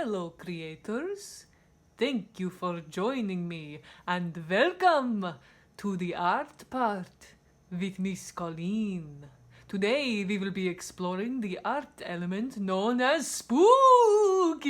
Hello creators, thank you for joining me and welcome to the art part with Miss Colleen. Today we will be exploring the art element known as spookiness.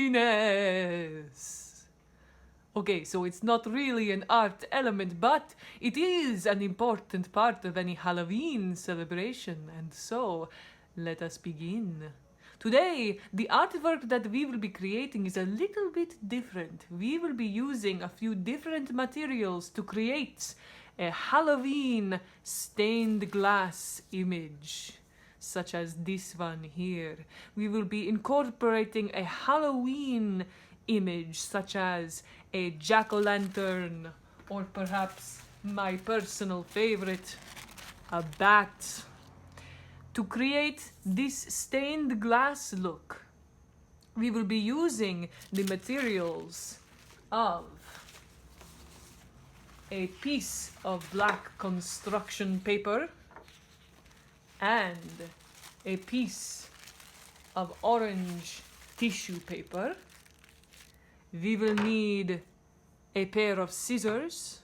Okay, so it's not really an art element, but it is an important part of any Halloween celebration, and so let us begin. Today, the artwork that we will be creating is a little bit different. We will be using a few different materials to create a Halloween stained glass image, such as this one here. We will be incorporating a Halloween image, such as a jack-o'-lantern, or perhaps my personal favorite, a bat. To create this stained glass look, we will be using the materials of a piece of black construction paper and a piece of orange tissue paper. We will need a pair of scissors,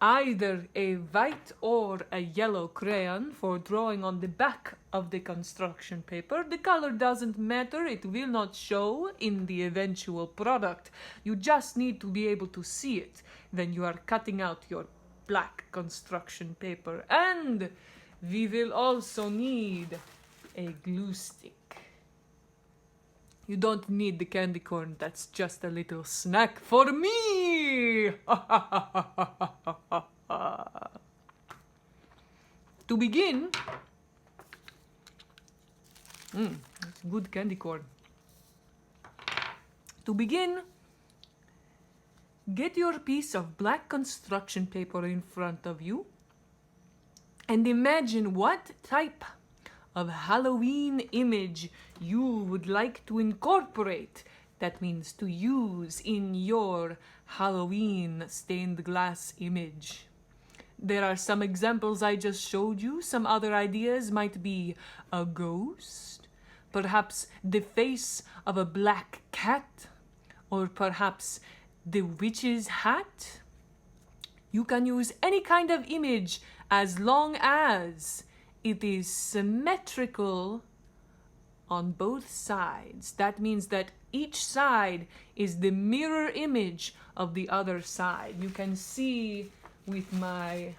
either a white or a yellow crayon for drawing on the back of the construction paper. The color doesn't matter, it will not show in the eventual product. You just need to be able to see it when you are cutting out your black construction paper. And we will also need a glue stick. You don't need the candy corn, that's just a little snack for me! To begin, it's good candy corn. To begin, get your piece of black construction paper in front of you and imagine what type of Halloween image you would like to incorporate. That means to use in your Halloween stained glass image. There are some examples I just showed you. Some other ideas might be a ghost, perhaps the face of a black cat, or perhaps the witch's hat. You can use any kind of image as long as it is symmetrical on both sides. That means that each side is the mirror image of the other side. You can see with my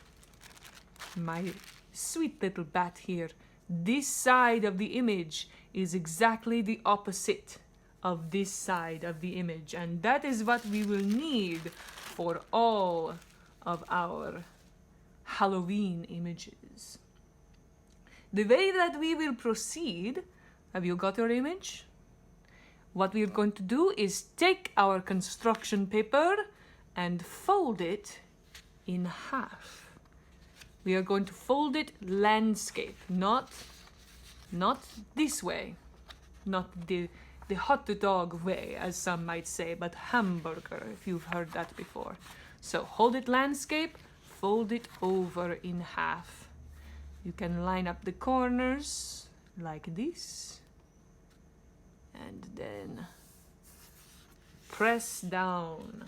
sweet little bat here, this side of the image is exactly the opposite of this side of the image, and that is what we will need for all of our Halloween images. The way that we will proceed, have you got your image? What we are going to do is take our construction paper and fold it in half. We are going to fold it landscape, not this way, not the hot dog way, as some might say, but hamburger, if you've heard that before. So hold it landscape, fold it over in half. You can line up the corners like this, and then press down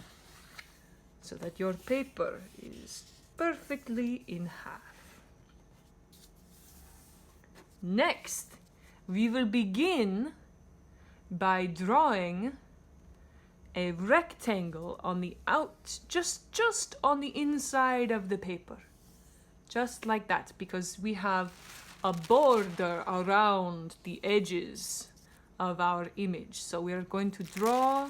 so that your paper is perfectly in half. Next, we will begin by drawing a rectangle on the just on the inside of the paper. Just like that, because we have a border around the edges of our image. So we are going to draw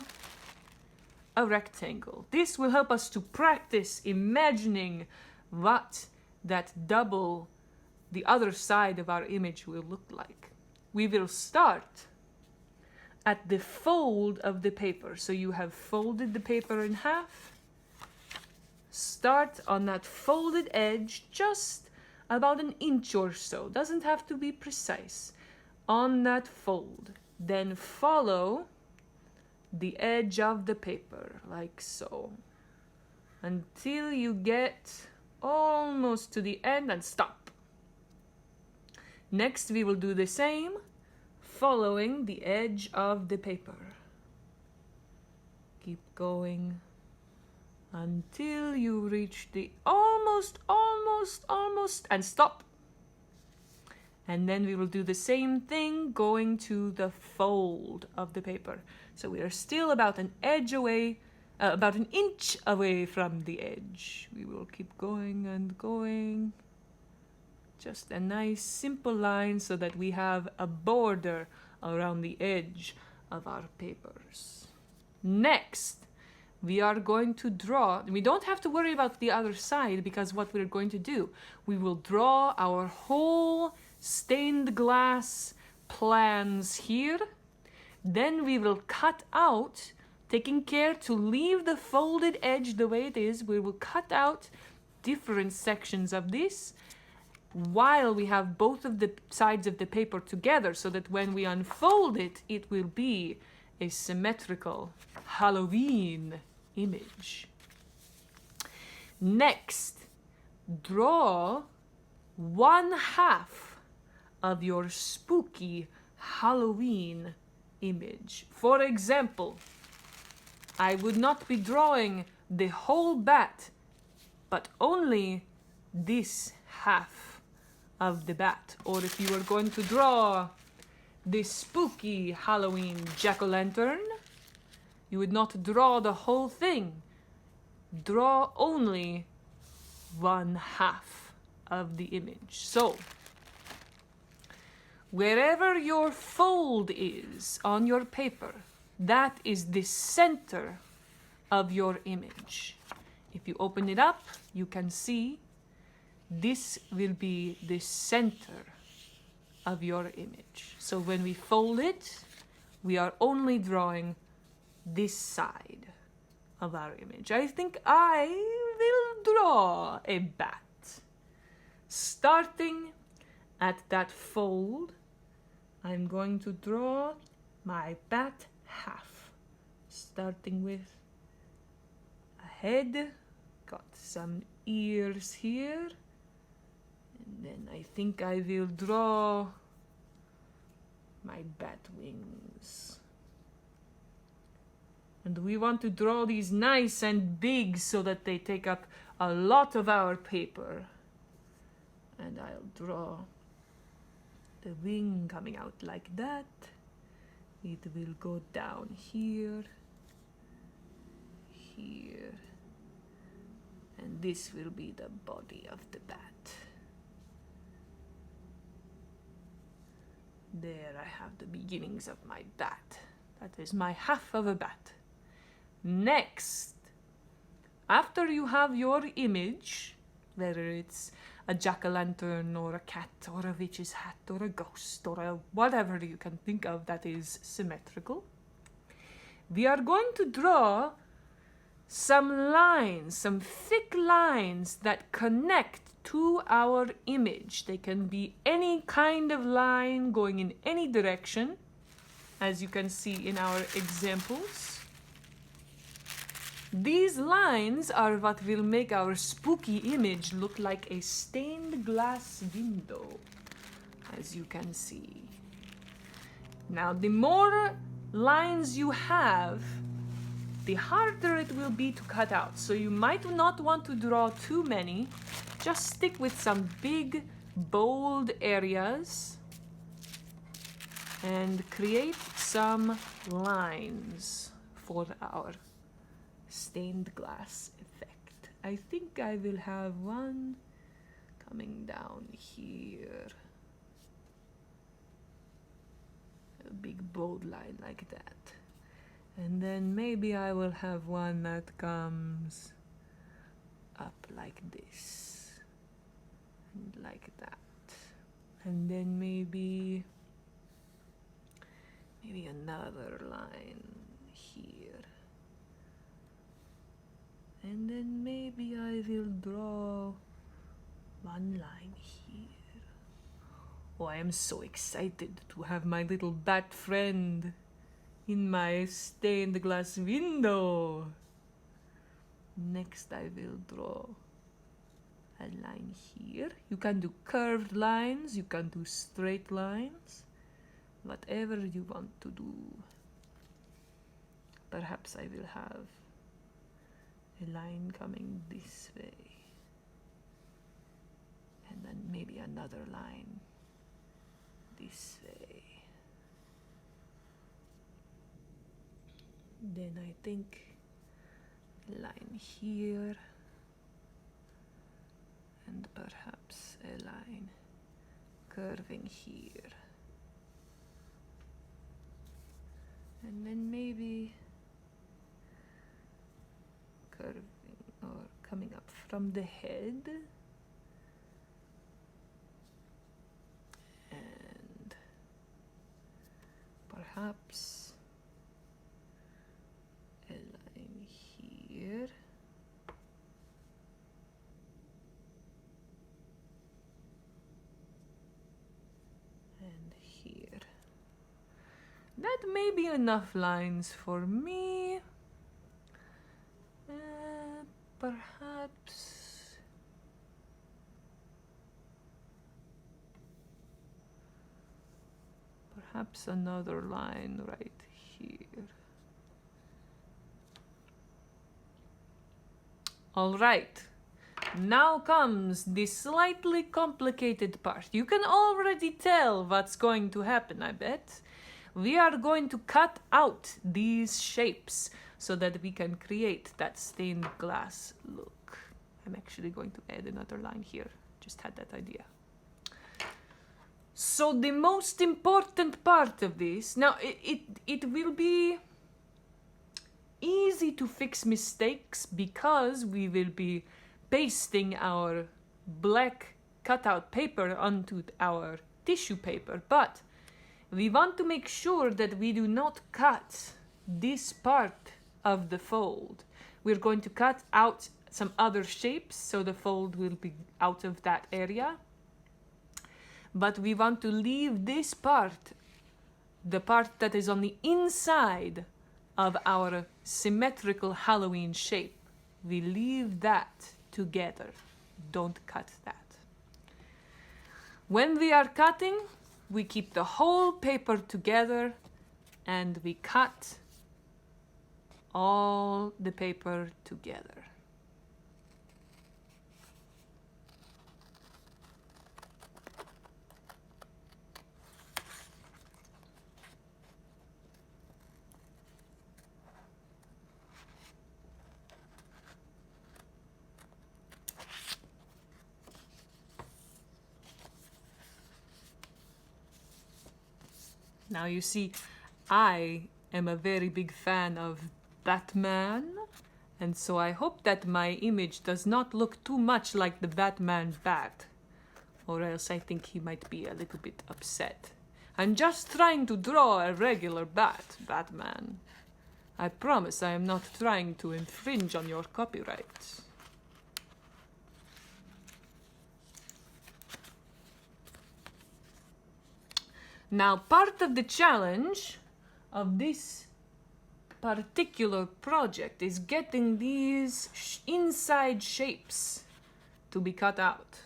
a rectangle. This will help us to practice imagining what that double, the other side of our image will look like. We will start at the fold of the paper. So you have folded the paper in half. Start on that folded edge, just about an inch or so. Doesn't have to be precise. On that fold. Then follow the edge of the paper, like so. Until you get almost to the end and stop. Next we will do the same, following the edge of the paper, Keep going until you reach the almost, and stop. And then we will do the same thing going to the fold of the paper. So we are still about an edge away, about an inch away from the edge. We will keep going and going. Just a nice simple line so that we have a border around the edge of our papers. Next, we are going to draw. We don't have to worry about the other side, because what we're going to do, we will draw our whole stained glass plans here. Then we will cut out, taking care to leave the folded edge the way it is. We will cut out different sections of this while we have both of the sides of the paper together, so that when we unfold it, it will be a symmetrical Halloween image. Next, draw 1/2 of your spooky Halloween image. For example, I would not be drawing the whole bat, but only this half of the bat. Or if you were going to draw the spooky Halloween jack-o'-lantern, you would not draw the whole thing. Draw only 1/2 of the image. So, wherever your fold is on your paper, that is the center of your image. If you open it up, you can see this will be the center of your image. So when we fold it, we are only drawing this side of our image. I think I will draw a bat. Starting at that fold, I'm going to draw my bat half. Starting with a head, got some ears here, and then I think I will draw my bat wings. And we want to draw these nice and big so that they take up a lot of our paper. And I'll draw the wing coming out like that. It will go down here, here, and this will be the body of the bat. There I have the beginnings of my bat. That is my half of a bat. Next, after you have your image, whether it's a jack-o'-lantern or a cat or a witch's hat or a ghost or a whatever you can think of that is symmetrical, we are going to draw some lines, some thick lines that connect to our image. They can be any kind of line going in any direction, as you can see in our examples. These lines are what will make our spooky image look like a stained glass window, as you can see. Now, the more lines you have, the harder it will be to cut out. So you might not want to draw too many. Just stick with some big, bold areas and create some lines for our stained glass effect. I think I will have one coming down here. A big bold line like that. And then maybe I will have one that comes up like this. And like that. And then maybe another line here. And then maybe I will draw one line here. Oh, I am so excited to have my little bat friend in my stained glass window. Next I will draw a line here. You can do curved lines, you can do straight lines, whatever you want to do. Perhaps I will have a line coming this way, and then maybe another line this way. Then I think a line here, and perhaps a line curving here. And then maybe curving or coming up from the head. And perhaps a line here. And here. That may be enough lines for me. Perhaps another line right here. All right. Now comes the slightly complicated part. You can already tell what's going to happen, I bet. We are going to cut out these shapes so that we can create that stained glass look. I'm actually going to add another line here. Just had that idea. So the most important part of this, now it will be easy to fix mistakes because we will be pasting our black cutout paper onto our tissue paper, but we want to make sure that we do not cut this part of the fold. We're going to cut out some other shapes so the fold will be out of that area. But we want to leave this part, the part that is on the inside of our symmetrical Halloween shape. We leave that together. Don't cut that. When we are cutting, we keep the whole paper together and we cut all the paper together. Now you see, I am a very big fan of Batman, and so I hope that my image does not look too much like the Batman bat, or else I think he might be a little bit upset. I'm just trying to draw a regular bat, Batman. I promise I am not trying to infringe on your copyright. Now, part of the challenge of this particular project is getting these inside shapes to be cut out.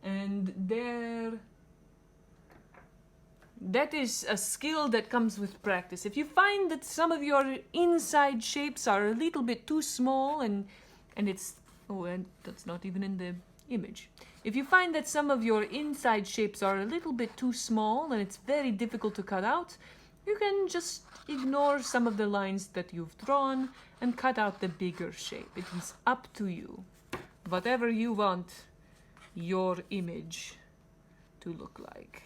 And that is a skill that comes with practice. If you find that some of your inside shapes are a little bit too small and that's not even in the image. If you find that some of your inside shapes are a little bit too small and it's very difficult to cut out, you can just ignore some of the lines that you've drawn and cut out the bigger shape. It is up to you. Whatever you want your image to look like.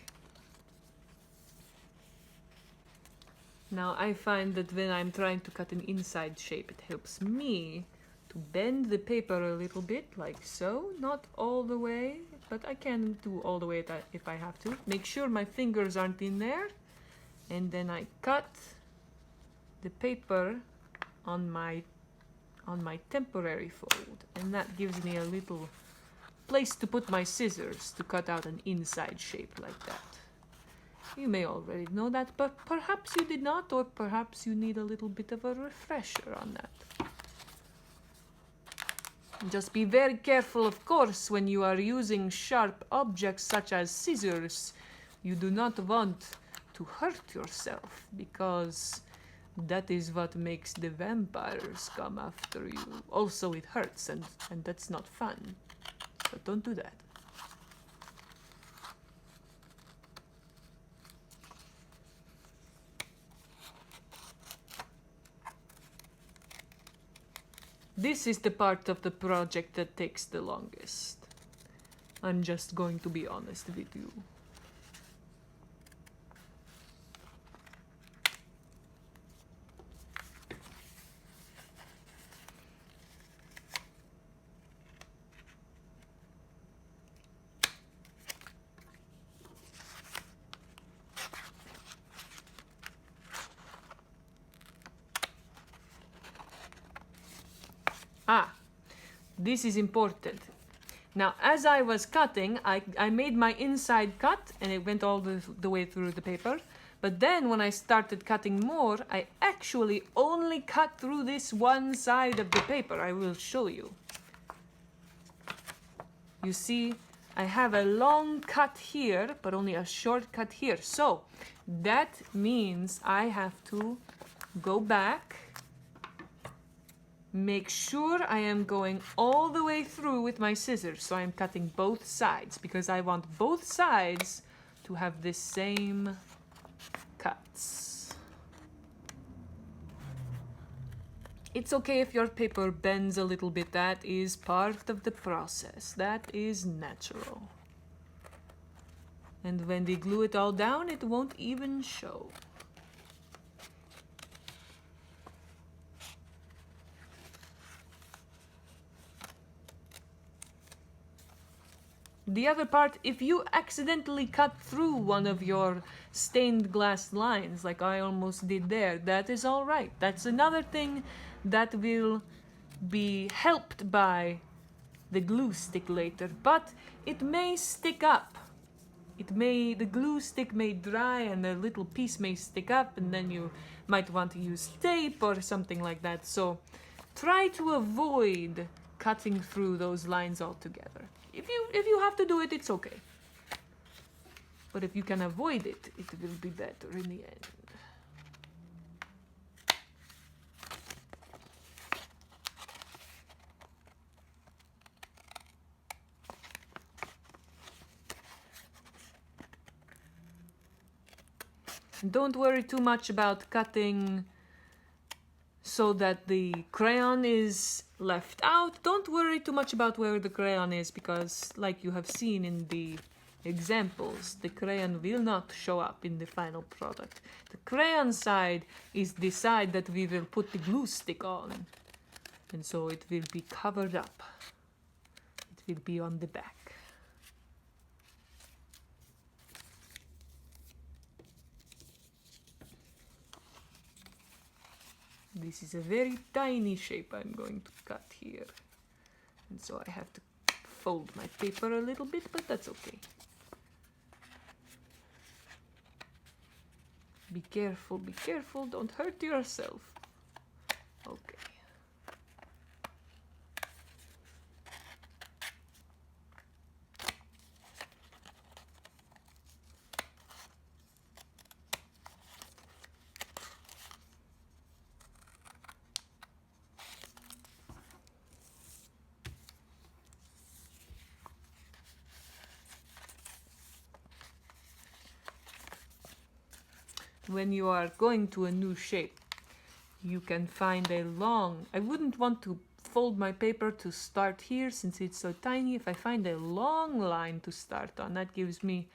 Now I find that when I'm trying to cut an inside shape, it helps me to bend the paper a little bit, like so. Not all the way, but I can do all the way if I have to. Make sure my fingers aren't in there. And then I cut the paper on my temporary fold. And that gives me a little place to put my scissors to cut out an inside shape like that. You may already know that, but perhaps you did not, or perhaps you need a little bit of a refresher on that. Just be very careful, of course, when you are using sharp objects such as scissors. You do not want to hurt yourself, because that is what makes the vampires come after you. Also, it hurts, and that's not fun. So don't do that. This is the part of the project that takes the longest. I'm just going to be honest with you. This is important. Now, as I was cutting, I made my inside cut, and it went all the way through the paper. But then when I started cutting more, I actually only cut through this one side of the paper. I will show you. You see, I have a long cut here, but only a short cut here. So that means I have to go back, make sure I am going all the way through with my scissors. So I'm cutting both sides because I want both sides to have the same cuts. It's okay if your paper bends a little bit. That is part of the process. That is natural. And when we glue it all down, it won't even show. The other part, if you accidentally cut through one of your stained glass lines, like I almost did there, that is all right. That's another thing that will be helped by the glue stick later, but it may stick up. The glue stick may dry and a little piece may stick up, and then you might want to use tape or something like that. So try to avoid cutting through those lines altogether. If you have to do it, it's okay. But if you can avoid it, it will be better in the end. Don't worry too much about cutting so that the crayon is left out. Don't worry too much about where the crayon is, because like you have seen in the examples, the crayon will not show up in the final product. The crayon side is the side that we will put the glue stick on, and so it will be covered up. It will be on the back. This is a very tiny shape I'm going to cut here. And so I have to fold my paper a little bit, but that's okay. Be careful, don't hurt yourself. Okay. When you are going to a new shape, you can find a long... I wouldn't want to fold my paper to start here since it's so tiny. If I find a long line to start on, that gives me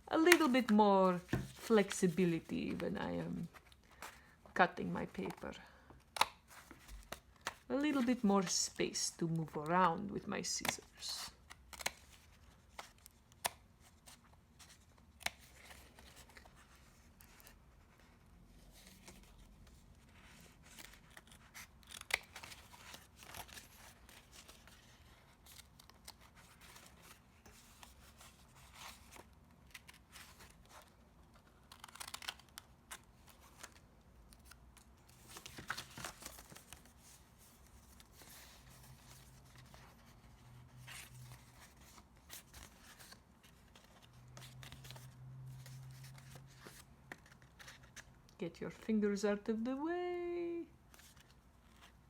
a little bit more flexibility when I am cutting my paper. A little bit more space to move around with my scissors. Get your fingers out of the way.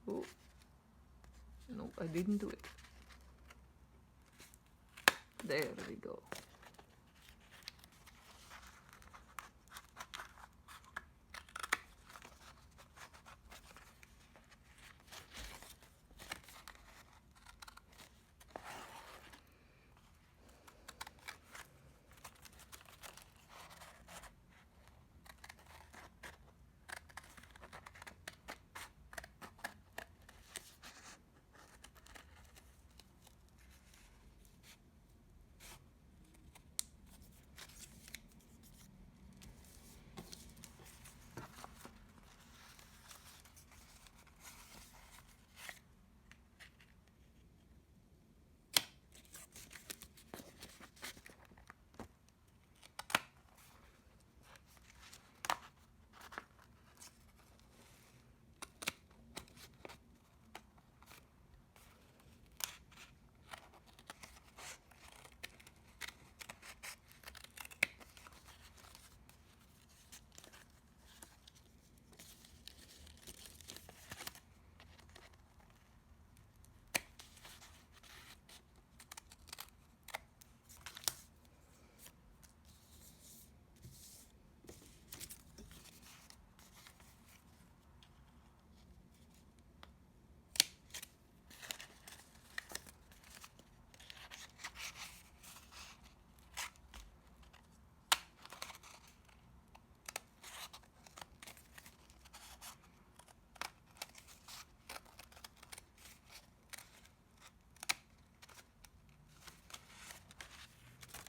Oh. No, I didn't do it. There we go.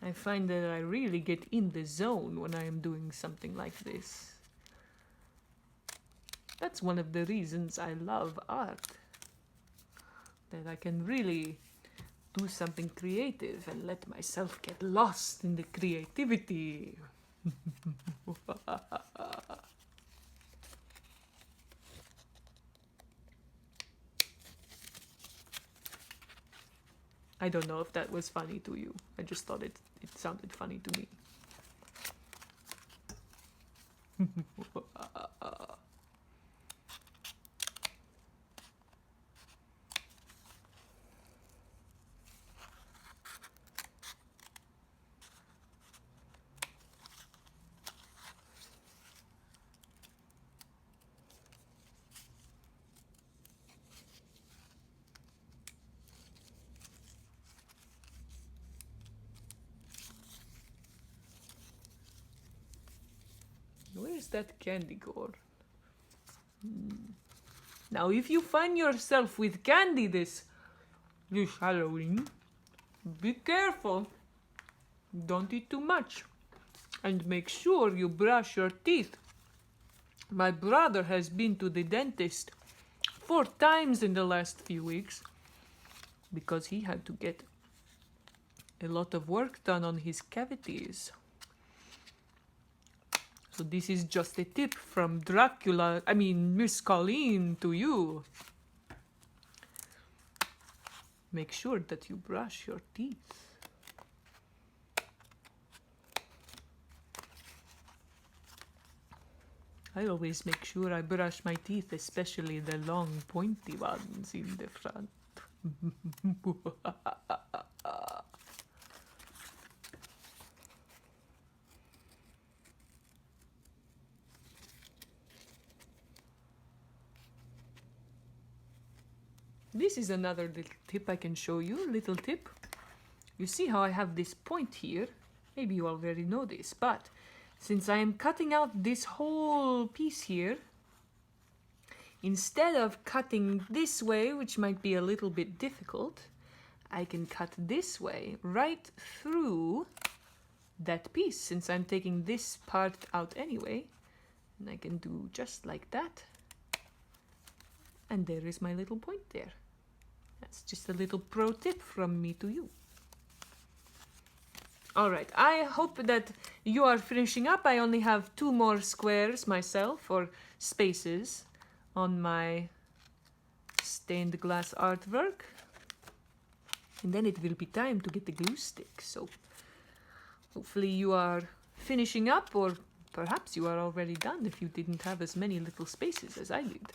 I find that I really get in the zone when I am doing something like this. That's one of the reasons I love art. That I can really do something creative and let myself get lost in the creativity. I don't know if that was funny to you. I just thought it sounded funny to me. Where's that candy gone? Now, if you find yourself with candy this Halloween, be careful. Don't eat too much. And make sure you brush your teeth. My brother has been to the dentist 4 times in the last few weeks because he had to get a lot of work done on his cavities. So this is just a tip from Miss Colleen to you. Make sure that you brush your teeth. I always make sure I brush my teeth, especially the long pointy ones in the front. This is another little tip I can show you, little tip. You see how I have this point here? Maybe you already know this, but since I am cutting out this whole piece here, instead of cutting this way, which might be a little bit difficult, I can cut this way, right through that piece, since I'm taking this part out anyway. And I can do just like that. And there is my little point there. That's just a little pro tip from me to you. Alright, I hope that you are finishing up. I only have 2 more squares myself, or spaces, on my stained glass artwork. And then it will be time to get the glue stick. So hopefully you are finishing up or Perhaps you are already done if you didn't have as many little spaces as I did.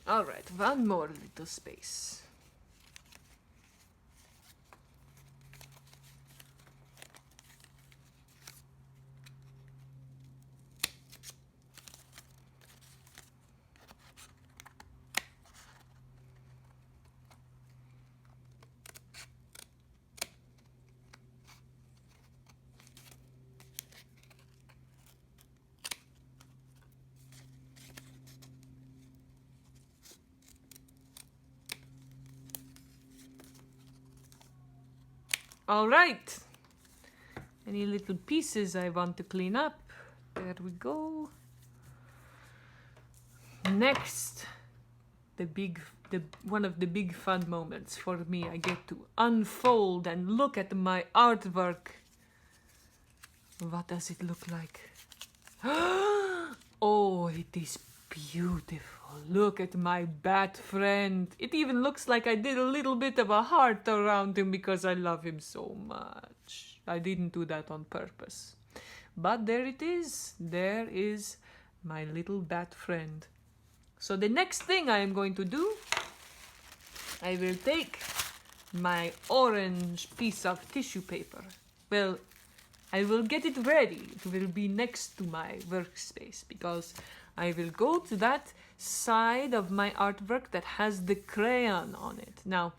All right, one more little space. All right. Any little pieces I want to clean up? There we go. Next, one of the big fun moments for me. I get to unfold and look at my artwork. What does it look like? Oh, it is beautiful. Look at my bat friend. It even looks like I did a little bit of a heart around him because I love him so much. I didn't do that on purpose. But there it is. There is my little bat friend. So the next thing I am going to do, I will take my orange piece of tissue paper. Well, I will get it ready. It will be next to my workspace because I will go to that side of my artwork that has the crayon on it. Now,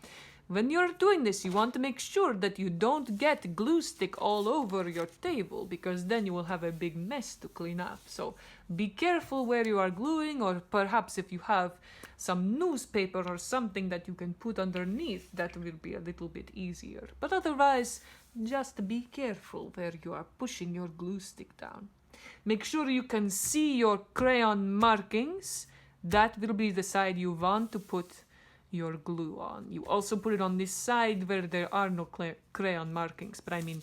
when you're doing this, you want to make sure that you don't get glue stick all over your table because then you will have a big mess to clean up. So be careful where you are gluing, or perhaps if you have some newspaper or something that you can put underneath, that will be a little bit easier. But otherwise, just be careful where you are pushing your glue stick down. Make sure you can see your crayon markings. That will be the side you want to put your glue on. You also put it on this side where there are no crayon markings, but I mean,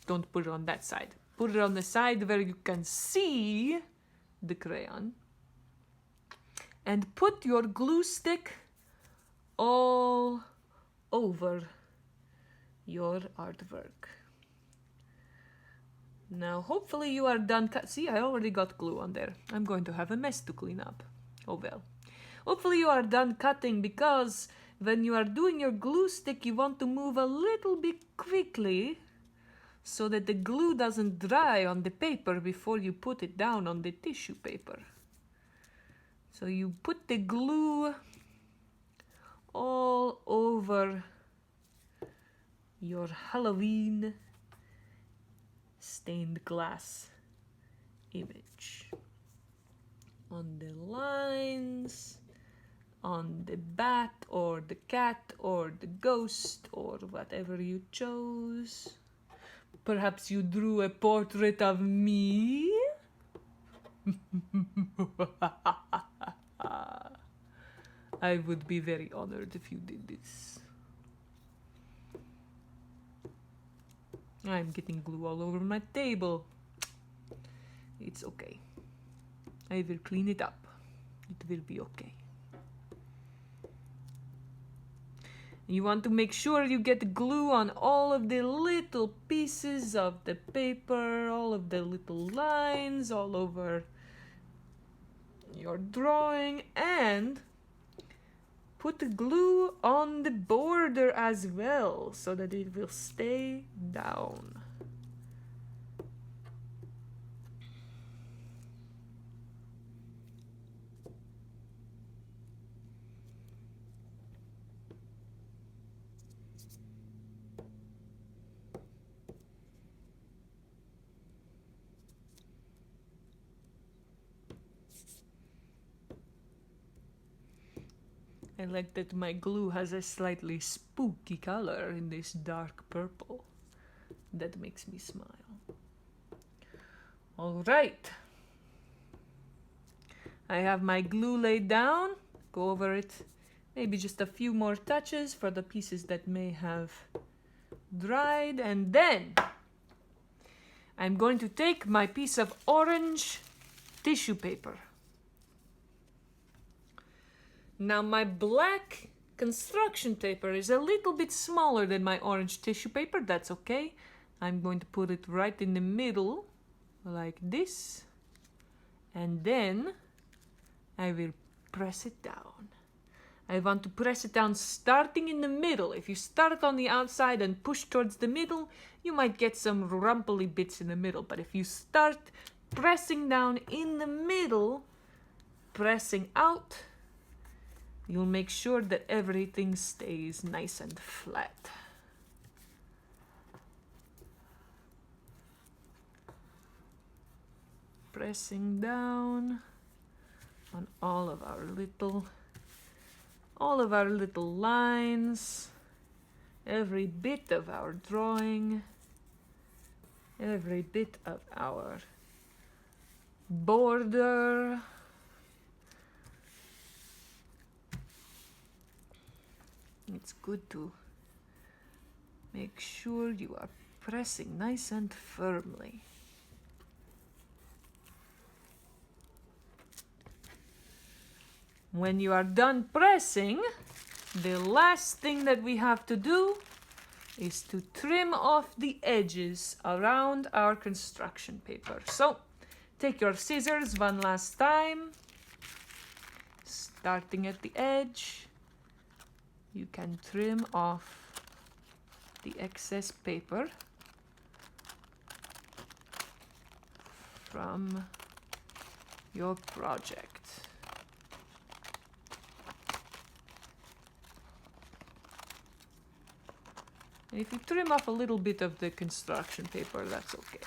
don't put it on that side. Put it on the side where you can see the crayon. And put your glue stick all over your artwork. Now, hopefully you are done. See, I already got glue on there. I'm going to have a mess to clean up. Oh well. Hopefully you are done cutting, because when you are doing your glue stick, you want to move a little bit quickly so that the glue doesn't dry on the paper before you put it down on the tissue paper. So you put the glue all over your Halloween stained glass image. On the lines, on the bat or the cat or the ghost or whatever you chose. Perhaps you drew a portrait of me? I would be very honored if you did this. I'm getting glue all over my table. It's okay. I will clean it up. It will be okay. You want to make sure you get glue on all of the little pieces of the paper, all of the little lines all over your drawing, and put the glue on the border as well so that it will stay down. I like that my glue has a slightly spooky color in this dark purple. That makes me smile. All right. I have my glue laid down. Go over it. Maybe just a few more touches for the pieces that may have dried. And then I'm going to take my piece of orange tissue paper. Now my black construction paper is a little bit smaller than my orange tissue paper. That's okay. I'm going to put it right in the middle like this, and then I will press it down. I want to press it down starting in the middle. If you start on the outside and push towards the middle, you might get some rumply bits in the middle. But if you start pressing down in the middle, pressing out, you'll make sure that everything stays nice and flat. Pressing down on all of our little lines, every bit of our drawing, every bit of our border. It's good to make sure you are pressing nice and firmly. When you are done pressing, the last thing that we have to do is to trim off the edges around our construction paper. So take your scissors one last time, starting at the edge. You can trim off the excess paper from your project. And if you trim off a little bit of the construction paper, that's okay.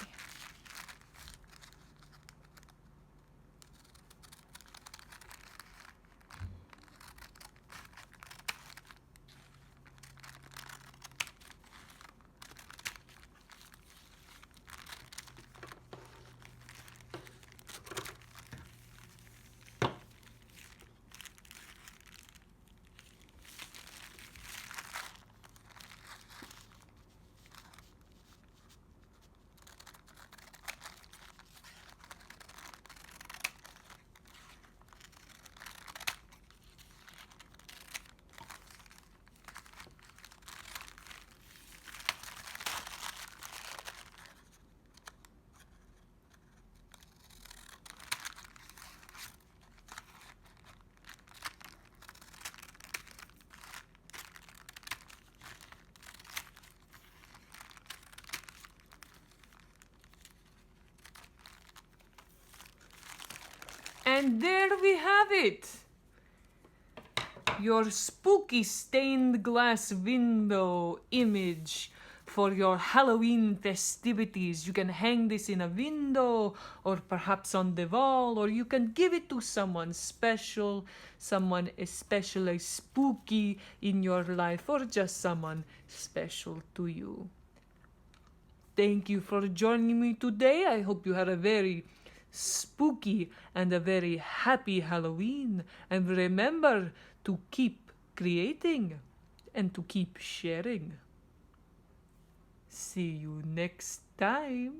And there we have it. Your spooky stained glass window image for your Halloween festivities. You can hang this in a window or perhaps on the wall, or you can give it to someone special, someone especially spooky in your life, or just someone special to you. Thank you for joining me today. I hope you had a very spooky and a very happy Halloween. And remember to keep creating and to keep sharing. See you next time.